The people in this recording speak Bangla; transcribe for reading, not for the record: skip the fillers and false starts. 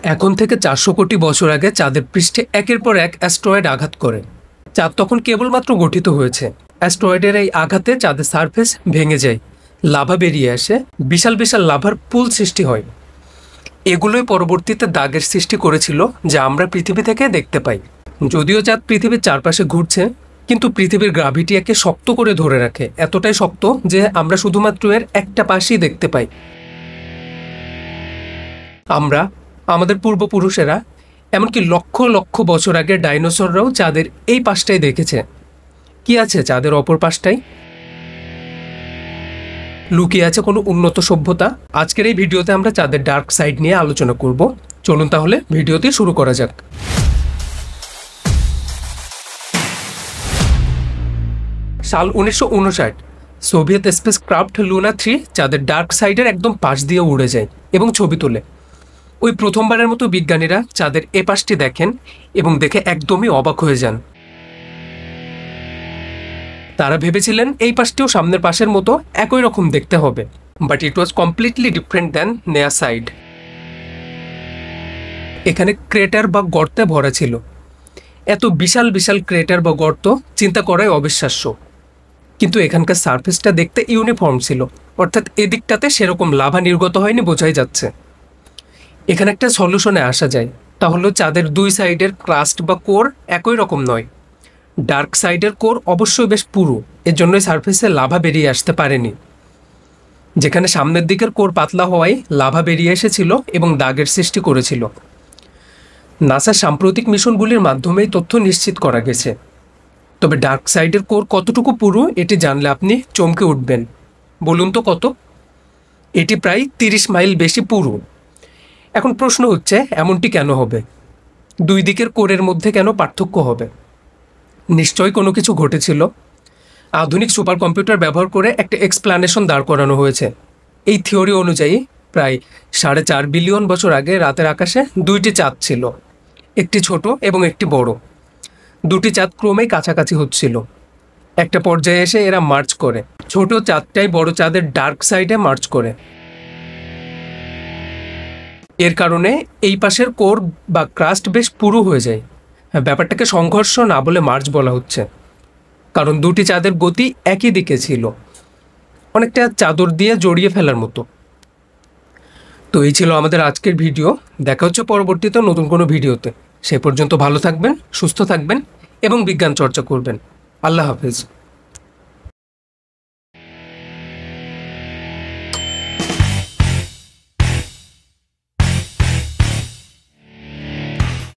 এখন থেকে 400 কোটি বছর আগে চাঁদের পৃষ্ঠে একের পর এক অ্যাস্ট্রয়েড আঘাত করে। চাঁদ তখন কেবলমাত্র গঠিত হয়েছে। অ্যাস্ট্রয়েডের এই আঘাতে চাঁদের সারফেস ভেঙে যায়, লাভা বেরিয়ে আসে, বিশাল বিশাল লাভার পুল সৃষ্টি হয়। এগুলোই পরবর্তীতে দাগের সৃষ্টি করেছিল, যা আমরা পৃথিবী থেকে দেখতে পাই। যদিও চাঁদ পৃথিবীর চারপাশে ঘুরছে, কিন্তু পৃথিবীর গ্রাভিটি একে শক্ত করে ধরে রাখে, এতটাই শক্ত যে আমরা শুধুমাত্র এর একটা পাশেই দেখতে পাই। আমরা, আমাদের পূর্বপুরুষেরা, এমনকি লক্ষ লক্ষ বছর আগে ডাইনোসররাও চাঁদের এই পাশটাই দেখেছে। কি আছে চাঁদের অপর পাশটাই? লুকিয়ে আছে কোনো উন্নত সভ্যতা? আজকের এই ভিডিওতে আমরা চাঁদের ডার্ক সাইড নিয়ে আলোচনা করব। চলুন তাহলে ভিডিওটি শুরু করা যাক। সাল 1959, সোভিয়েত স্পেস ক্রাফট লুনা 3 চাঁদের ডার্ক সাইডের একদম পাশ দিয়ে উড়ে যায় এবং ছবি তোলে। ওই প্রথমবারের মতো বিজ্ঞানীরা চাঁদের এ পাশটি দেখেন এবং দেখে একদমই অবাক হয়ে যান। তারা ভেবেছিলেন এই পাশটিও সামনের পাশের মতো একই রকম দেখতে হবে, but it was completely different than নেয়ার সাইড। এখানে ক্রেটার বা গর্তে ভরা ছিল। এত বিশাল বিশাল ক্রেটার বা গর্ত চিন্তা করাই অবিশ্বাস্য। কিন্তু এখানকার সারফেসটা দেখতে ইউনিফর্ম ছিল, অর্থাৎ এদিকটাতে সেরকম লাভা নির্গত হয়নি বোঝাই যাচ্ছে। এখানে একটা সলিউশনে আসা যায়, তা হলো চাঁদের দুই সাইডের ক্রাস্ট বা কোর একই রকম নয়। ডার্ক সাইডের কোর অবশ্যই বেশ পুরু, এর জন্যই সারফেসে লাভা বেরিয়ে আসতে পারেনি। যেখানে সামনের দিকের কোর পাতলা হওয়ায় লাভা বেরিয়ে এসেছিল এবং দাগের সৃষ্টি করেছিল। নাসার সাম্প্রতিক মিশনগুলির মাধ্যমেই তথ্য নিশ্চিত করা গেছে। তবে ডার্ক সাইডের কোর কতটুকু পুরু এটি জানলে আপনি চমকে উঠবেন। বলুন তো কত? এটি প্রায় 30 মাইল বেশি পুরু। এখন প্রশ্ন হচ্ছে, এমনটি কেন হবে? দুই দিকের কোরের মধ্যে কেন পার্থক্য হবে? নিশ্চয়ই কোনো কিছু ঘটেছিল। আধুনিক সুপার কম্পিউটার ব্যবহার করে একটা এক্সপ্লানেশন দাঁড় করানো হয়েছে। এই থিওরি অনুযায়ী প্রায় 4.5 বিলিয়ন বছর আগে রাতের আকাশে দুইটি চাঁদ ছিল, একটি ছোট এবং একটি বড়। দুটি চাঁদ ক্রমেই কাছাকাছি হচ্ছিল। একটা পর্যায়ে এসে এরা মার্চ করে। ছোট চাঁদটাই বড় চাঁদের ডার্ক সাইডে মার্চ করে। এর কারণে এই পাশের কোর বা ক্রাস্ট বেশ পুরু হয়ে যায়। ব্যাপারটাকে সংঘর্ষ না বলে মার্চ বলা হচ্ছে, কারণ দুটি চাঁদের গতি একই দিকে ছিল, অনেকটা চাদর দিয়ে জড়িয়ে ফেলার মতো। তো এই ছিল আমাদের আজকের ভিডিও। দেখা হচ্ছে পরবর্তীতে নতুন কোনো ভিডিওতে। সে পর্যন্ত ভালো থাকবেন, সুস্থ থাকবেন এবং বিজ্ঞান চর্চা করবেন। আল্লাহ হাফেজ।